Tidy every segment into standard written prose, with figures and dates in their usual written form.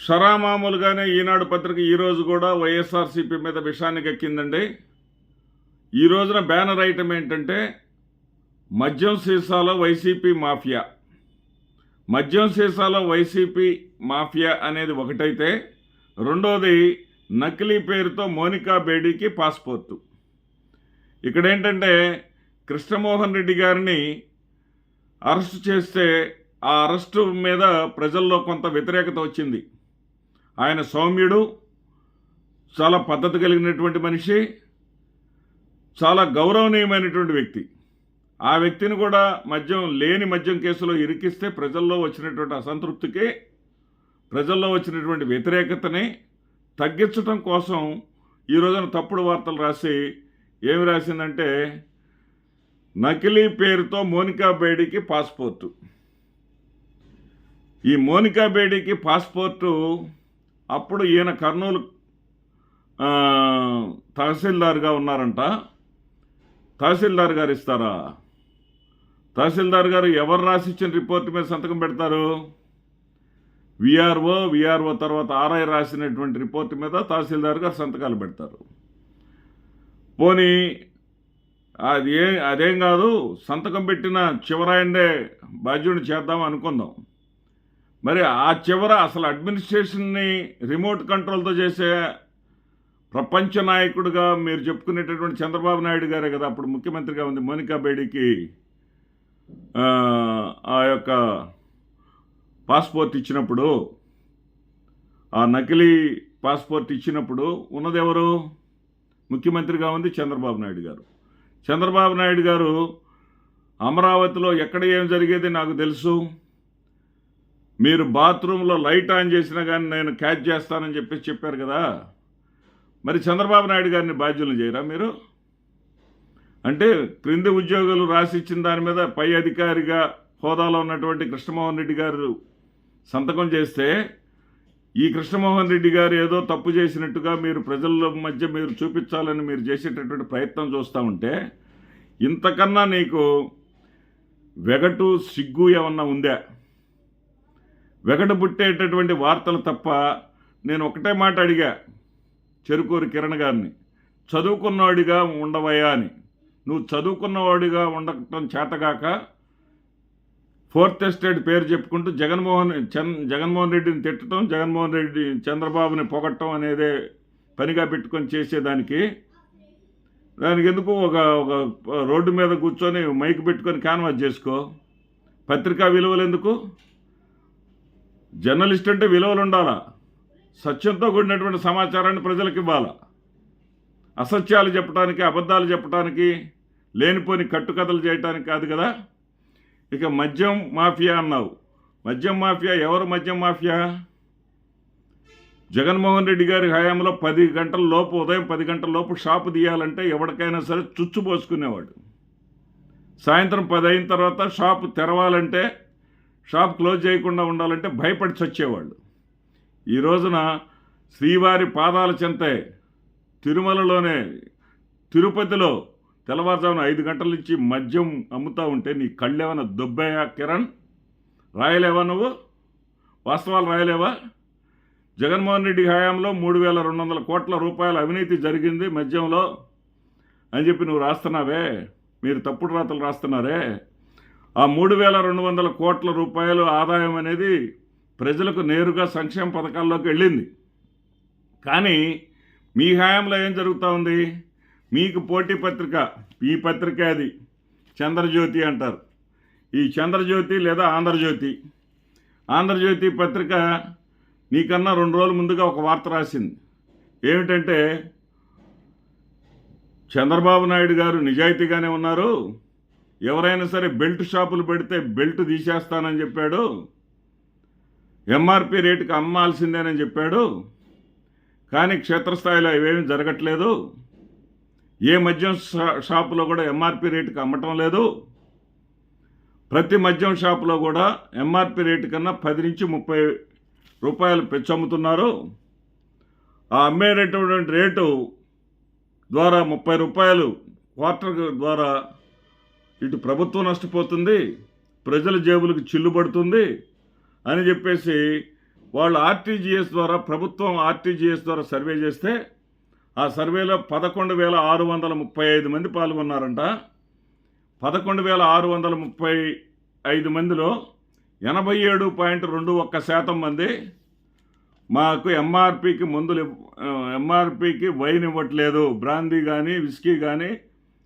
షరామామూలుగానే ఈనాడు పత్రిక ఈరోజు కూడా వైఎస్ఆర్సీపీ మీద విషాన్ని ఎక్కిందండి. ఈ రోజున బ్యానర్ ఐటమ్ ఏంటంటే మద్యం సీసాలో వైసీపీ మాఫియా. మద్యం సీసాలో వైసీపీ మాఫియా అనేది ఒకటైతే, రెండోది నకిలీ పేరుతో మోనికా బేడీకి పాస్పోర్టు. ఇక్కడేంటంటే కృష్ణమోహన్ రెడ్డి గారిని అరెస్టు చేస్తే ఆ అరెస్టు మీద ప్రజల్లో కొంత వ్యతిరేకత వచ్చింది. ఆయన సౌమ్యుడు, చాలా పద్ధతి కలిగినటువంటి మనిషి, చాలా గౌరవనీయమైనటువంటి వ్యక్తి. ఆ వ్యక్తిని కూడా మద్యం కేసులో ఇరికిస్తే ప్రజల్లో వచ్చినటువంటి అసంతృప్తికి, ప్రజల్లో వచ్చినటువంటి వ్యతిరేకతని తగ్గించడం కోసం ఈ రోజున తప్పుడు వార్తలు రాసి ఏమి రాసిందంటే నకిలీ పేరుతో మోనికా బేడీకి పాస్పోర్టు. ఈ మోనికా బేడీకి పాస్పోర్టు అప్పుడు ఈయన కర్నూలు తహసీల్దార్గా ఉన్నారంట. తహసీల్దార్ గారు ఇస్తారా? తహసీల్దార్ గారు ఎవరు రాసిచ్చిన రిపోర్ట్ మీద సంతకం పెడతారు? విఆర్ఓ తర్వాత ఆర్ఐ రాసినటువంటి రిపోర్ట్ మీద తహసీల్దార్ గారు సంతకాలు పెడతారు. పోనీ అదేం కాదు, సంతకం పెట్టిన చివరాయండే బాధ్యుడిని చేద్దాం అనుకుందాం. మరి ఆ చివర అసలు అడ్మినిస్ట్రేషన్ని రిమోట్ కంట్రోల్తో చేసే ప్రపంచ నాయకుడిగా మీరు చెప్పుకునేటటువంటి చంద్రబాబు నాయుడు గారే కదా అప్పుడు ముఖ్యమంత్రిగా ఉంది. మోనికా బేడీకి ఆ యొక్క పాస్పోర్ట్ ఇచ్చినప్పుడు, ఆ నకిలీ పాస్పోర్ట్ ఇచ్చినప్పుడు ఉన్నదెవరు? ముఖ్యమంత్రిగా ఉంది చంద్రబాబు నాయుడు గారు. చంద్రబాబు నాయుడు గారు అమరావతిలో ఎక్కడ ఏం జరిగేది నాకు తెలుసు, మీరు బాత్రూంలో లైట్ ఆన్ చేసినా కానీ నేను క్యాచ్ చేస్తానని చెప్పారు కదా. మరి చంద్రబాబు నాయుడు గారిని బాధ్యులను చేయరా మీరు? అంటే క్రింది ఉద్యోగులు రాసిచ్చిన దాని మీద పై అధికారిగా హోదాలో ఉన్నటువంటి కృష్ణమోహన్ రెడ్డి గారు సంతకం చేస్తే, ఈ కృష్ణమోహన్ రెడ్డి గారు ఏదో తప్పు చేసినట్టుగా మీరు ప్రజల మధ్య మీరు చూపించాలని మీరు చేసేటటువంటి ప్రయత్నం చూస్తూ ఉంటే, ఇంతకన్నా నీకు వెగటు సిగ్గు ఏమన్నా ఉందా? వెగటు పుట్టేటటువంటి వార్తలు తప్ప. నేను ఒకటే మాట అడిగా చెరుకూరి కిరణ్ గారిని, చదువుకున్నవాడిగా ఉండవయ్యా అని. నువ్వు చదువుకున్నవాడిగా ఉండటం చేతగాక ఫోర్త్ ఎస్టేట్ పేరు చెప్పుకుంటూ జగన్మోహన్ రెడ్డిని తిట్టడం, జగన్మోహన్ రెడ్డి చంద్రబాబుని పొగట్టడం అనేదే పనిగా పెట్టుకొని చేసేదానికి, దానికి ఎందుకు ఒక రోడ్డు మీద కూర్చొని మైక్ పెట్టుకొని క్యాన్వాస్ చేసుకో. పత్రికా విలువలు ఎందుకు? జర్నలిస్ట్ అంటే విలువలు ఉండాలా, సత్యంతో కూడినటువంటి సమాచారాన్ని ప్రజలకు ఇవ్వాలా. అసత్యాలు చెప్పడానికి, అబద్ధాలు చెప్పడానికి, లేనిపోని కట్టుకథలు చేయటానికి కాదు కదా. ఇక మద్యం మాఫియా అన్నావు. మద్యం మాఫియా ఎవరు? మద్యం మాఫియా జగన్మోహన్ రెడ్డి గారి హయాంలో 10 గంటల లోపు, ఉదయం 10 గంటల లోపు షాపు తీయాలంటే ఎవరికైనా సరే చుచ్చు పోసుకునేవాడు. సాయంత్రం 10 అయిన తర్వాత షాపు తెరవాలంటే, షాప్ క్లోజ్ చేయకుండా ఉండాలంటే భయపడి చచ్చేవాళ్ళు. ఈ రోజున శ్రీవారి పాదాల చెంతే తిరుమలలోనే, తిరుపతిలో తెల్లవారుజామున 5 గంటల నుంచి మద్యం అమ్ముతూ ఉంటే నీ కళ్ళేమన్నా దొబ్బయ్యా? కిరణ్, రాయలేవా నువ్వు? వాస్తవాలు రాయలేవా? జగన్మోహన్ రెడ్డి హయాంలో 3,200 కోట్ల రూపాయల అవినీతి జరిగింది మద్యంలో అని చెప్పి నువ్వు రాస్తున్నావే. మీరు తప్పుడు రాతలు రాస్తున్నారే. ఆ 3,200 కోట్ల రూపాయలు ఆదాయం అనేది ప్రజలకు నేరుగా సంక్షేమ పథకాల్లోకి వెళ్ళింది. కానీ మీ హయాంలో ఏం జరుగుతూ ఉంది? మీకు పోటీ పత్రిక, ఈ పత్రిక అది చంద్రజ్యోతి అంటారు. ఈ చంద్రజ్యోతి లేదా ఆంధ్రజ్యోతి పత్రిక నీకన్నా 2 రోజుల ముందుగా ఒక వార్త రాసింది. ఏమిటంటే చంద్రబాబు నాయుడు గారు నిజాయితీగానే ఉన్నారు, ఎవరైనా సరే బెల్ట్ షాపులు పెడితే బెల్ట్ తీసేస్తానని చెప్పాడు, ఎంఆర్పి రేటుకి అమ్మాల్సిందేనని చెప్పాడు. కానీ క్షేత్రస్థాయిలో ఇవేమీ జరగట్లేదు. ఏ మద్యం షాపులో కూడా ఎంఆర్పి రేటుకి అమ్మటం లేదు. ప్రతి మద్యం షాపులో కూడా ఎంఆర్పి రేటు కన్నా 10 నుంచి 30 రూపాయలు పెంచమ్ముతున్నారు. ఆ అమ్మేటటువంటి రేటు ద్వారా 30 రూపాయలు క్వార్టర్ ద్వారా ఇటు ప్రభుత్వం నష్టపోతుంది, ప్రజల జేబులకు చిల్లుబడుతుంది అని చెప్పేసి వాళ్ళు ఆర్టీజీఎస్ ద్వారా, ప్రభుత్వం ఆర్టీజీఎస్ ద్వారా సర్వే చేస్తే ఆ సర్వేలో 11,635 మంది పాల్గొన్నారంట. 11,635 మందిలో 87.21% మంది మాకు ఎంఆర్పికి వైన్ ఇవ్వట్లేదు, బ్రాందీ కానీ విస్కీ కానీ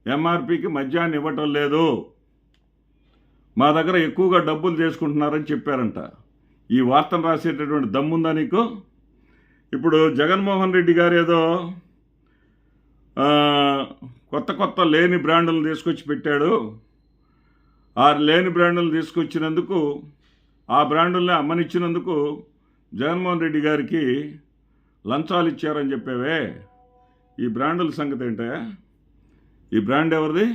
ఎంఆర్పికి మద్యాన్ని ఇవ్వటం లేదు, మా దగ్గర ఎక్కువగా డబ్బులు చేసుకుంటున్నారని చెప్పారంట. ఈ వార్తను రాసేటటువంటి దమ్ముందా నీకు? ఇప్పుడు జగన్మోహన్ రెడ్డి గారు ఏదో కొత్త లేని బ్రాండ్లను తీసుకొచ్చి పెట్టాడు. ఆ లేని బ్రాండ్లను తీసుకొచ్చినందుకు, ఆ బ్రాండుల్ని అమ్మనిచ్చినందుకు జగన్మోహన్ రెడ్డి గారికి లంచాలు ఇచ్చారని చెప్పేవే. ఈ బ్రాండుల సంగతి ఏంటే? ఈ బ్రాండ్ ఎవరిది?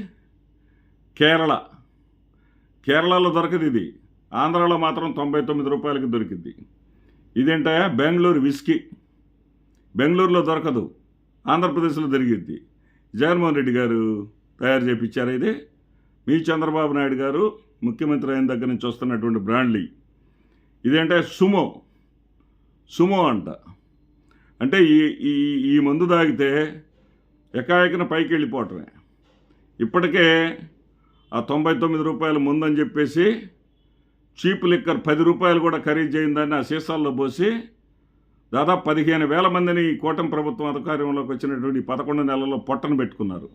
కేరళలో దొరకదు ఇది. ఆంధ్రాలో మాత్రం 99 రూపాయలకి దొరికింది. ఇదేంటా? బెంగళూరు విస్కీ. బెంగళూరులో దొరకదు, ఆంధ్రప్రదేశ్లో దొరికింది. జగన్మోహన్ రెడ్డి గారు తయారు చేయించారు. ఇది మీ చంద్రబాబు నాయుడు గారు ముఖ్యమంత్రి అయిన దగ్గర నుంచి వస్తున్నటువంటి బ్రాండ్లు. ఇదేంటే? సుమో అంట. అంటే ఈ మందు తాగితే ఎకాయకిన పైకి వెళ్ళిపోవటమే. ఇప్పటికే ఆ 99 రూపాయల ముందని చెప్పేసి చీప్ లిక్కర్ 10 రూపాయలు కూడా ఖరీదు చేయిందని ఆ సీసాల్లో పోసి దాదాపు 15,000 మందిని ఈ కూటమి ప్రభుత్వం అధికారంలోకి వచ్చినటువంటి 11 నెలల్లో పొట్టను పెట్టుకున్నారు.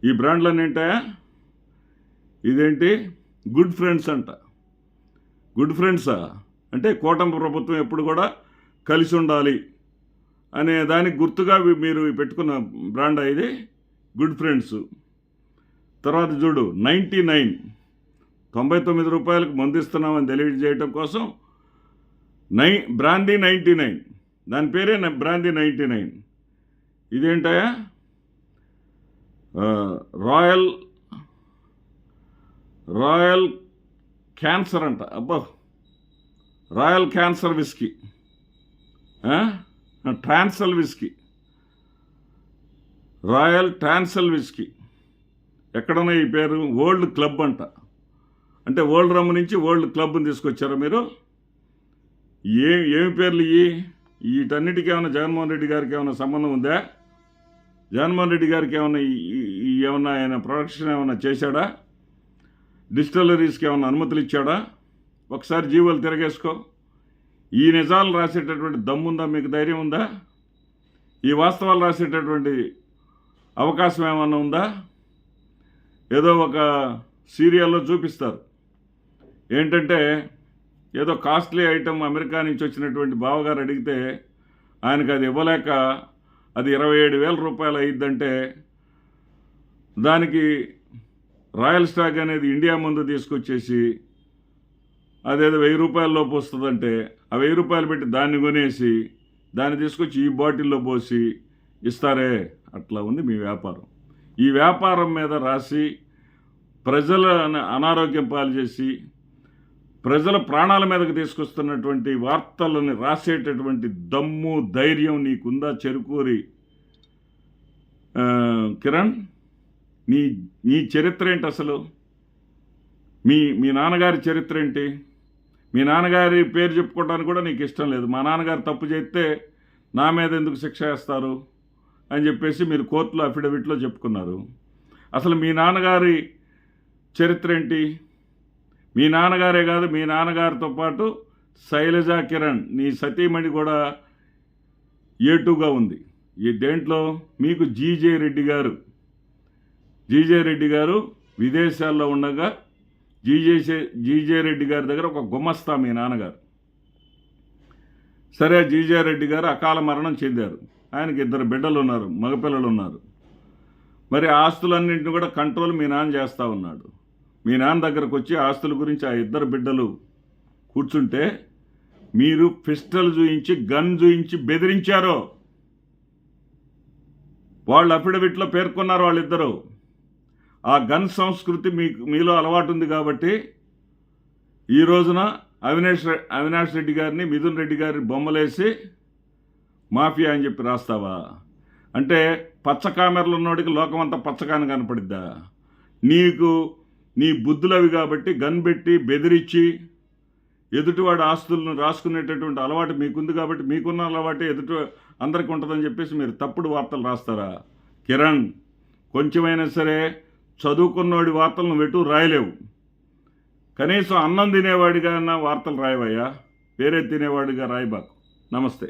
ఈ బ్రాండ్లన్నీ ఏంటా? ఇదేంటి? గుడ్ ఫ్రెండ్స్ అంట. గుడ్ ఫ్రెండ్సా? అంటే కూటమి ప్రభుత్వం ఎప్పుడు కూడా కలిసి ఉండాలి అనే దానికి గుర్తుగా మీరు పెట్టుకున్న బ్రాండ్ ఇది గుడ్ ఫ్రెండ్స్. తర్వాత చూడు 99 రూపాయలకు మందిస్తున్నామని తెలియజేయటం కోసం బ్రాందీ 99, దాని పేరే బ్రాందీ 99. ఇదేంటయా? రాయల్ క్యాన్సర్ అంట. అబ్బా, రాయల్ క్యాన్సర్ విస్కీ, ట్రాన్సల్ విస్కీ, రాయల్ ట్రాన్సల్ విస్కీ. ఎక్కడన్నా ఈ పేరు? వరల్డ్ క్లబ్ అంట. అంటే వరల్డ్ రమ్ నుంచి వరల్డ్ క్లబ్ని తీసుకొచ్చారా మీరు? ఏమి పేర్లు వీటన్నిటికీ ఏమైనా జగన్మోహన్ రెడ్డి గారికి ఏమైనా సంబంధం ఉందా? జగన్మోహన్ రెడ్డి గారికి ఏమన్నా ఆయన ప్రొడక్షన్ ఏమైనా చేశాడా? డిస్టిలరీస్కి ఏమైనా అనుమతులు ఇచ్చాడా? ఒకసారి జీవోలు తిరగేసుకో. ఈ నిజాలు రాసేటటువంటి దమ్ముందా మీకు? ధైర్యం ఉందా? ఈ వాస్తవాలు రాసేటటువంటి అవకాశం ఏమన్నా ఉందా? ఏదో ఒక సీరియల్లో చూపిస్తారు ఏంటంటే, ఏదో కాస్ట్లీ ఐటమ్ అమెరికా నుంచి వచ్చినటువంటి బావగారు అడిగితే ఆయనకు అది ఇవ్వలేక అది 27,000 రూపాయలు అయ్యిద్దంటే దానికి రాయల్ స్టాగ్ అనేది ఇండియా ముందు తీసుకొచ్చేసి అదేదో 1000 రూపాయలలోపు వస్తుందంటే ఆ 1000 రూపాయలు పెట్టి దాన్ని కొనేసి దాన్ని తీసుకొచ్చి ఈ బాటిల్లో పోసి ఇస్తారే. అట్లా ఉంది మీ వ్యాపారం. ఈ వ్యాపారం మీద రాసి ప్రజల అనారోగ్యం పాలు చేసి ప్రజల ప్రాణాల మీదకి తీసుకొస్తున్నటువంటి వార్తలను రాసేటటువంటి దమ్ము, ధైర్యం నీకుందా చెరుకూరి కిరణ్? నీ చరిత్ర ఏంటి అసలు? మీ నాన్నగారి చరిత్ర ఏంటి? మీ నాన్నగారి పేరు చెప్పుకోవడానికి కూడా నీకు ఇష్టం లేదు. మా నాన్నగారు తప్పు చేస్తే నా మీద ఎందుకు శిక్ష వేస్తారు అని చెప్పేసి మీరు కోర్టులో అఫిడవిట్లో చెప్పుకున్నారు. అసలు మీ నాన్నగారి చరిత్ర ఏంటి? మీ నాన్నగారే కాదు, మీ నాన్నగారితో పాటు శైలజా కిరణ్ నీ సతీమణి కూడా ఏటుగా ఉంది. ఈ దేంట్లో మీకు జీజే రెడ్డి గారు విదేశాల్లో ఉండగా జీజే రెడ్డి గారి దగ్గర ఒక గుమస్తా మీ నాన్నగారు. సరే, జీజే రెడ్డి గారు అకాల మరణం చెందారు. ఆయనకి 2 బిడ్డలు ఉన్నారు, మగపిల్లలు ఉన్నారు. మరి ఆస్తులన్నింటినీ కూడా కంట్రోల్ మీ నాన్న చేస్తూ ఉన్నాడు. మీ నాన్న దగ్గరకు వచ్చి ఆస్తుల గురించి ఆ 2 బిడ్డలు కూర్చుంటే మీరు పిస్టల్ చూయించి, గన్ చూయించి బెదిరించారు. వాళ్ళు అఫిడవిట్లో పేర్కొన్నారు వాళ్ళిద్దరూ. ఆ గన్ సంస్కృతి మీలో అలవాటు ఉంది కాబట్టి ఈ రోజున అవినాష్ రెడ్డి గారిని, మిథున్ రెడ్డి గారిని బొమ్మలేసి మాఫియా అని చెప్పి రాస్తావా? అంటే పచ్చ కామెరలు ఉన్నోడికి లోకమంతా పచ్చకాని కనపడిద్దా? నీ బుద్ధులు అవి కాబట్టి గన్ పెట్టి బెదిరించి ఎదుటివాడి ఆస్తులను రాసుకునేటటువంటి అలవాటు మీకుంది కాబట్టి మీకున్న అలవాటే ఎదుటి అందరికి ఉంటుందని చెప్పేసి మీరు తప్పుడు వార్తలు రాస్తారా? కిరణ్, కొంచెమైనా సరే చదువుకున్నవాడి వార్తలు నువ్వు ఎటు రాయలేవు. కనీసం అన్నం తినేవాడిగా వార్తలు రాయవయ్యా, వేరే తినేవాడిగా రాయబాకు. నమస్తే.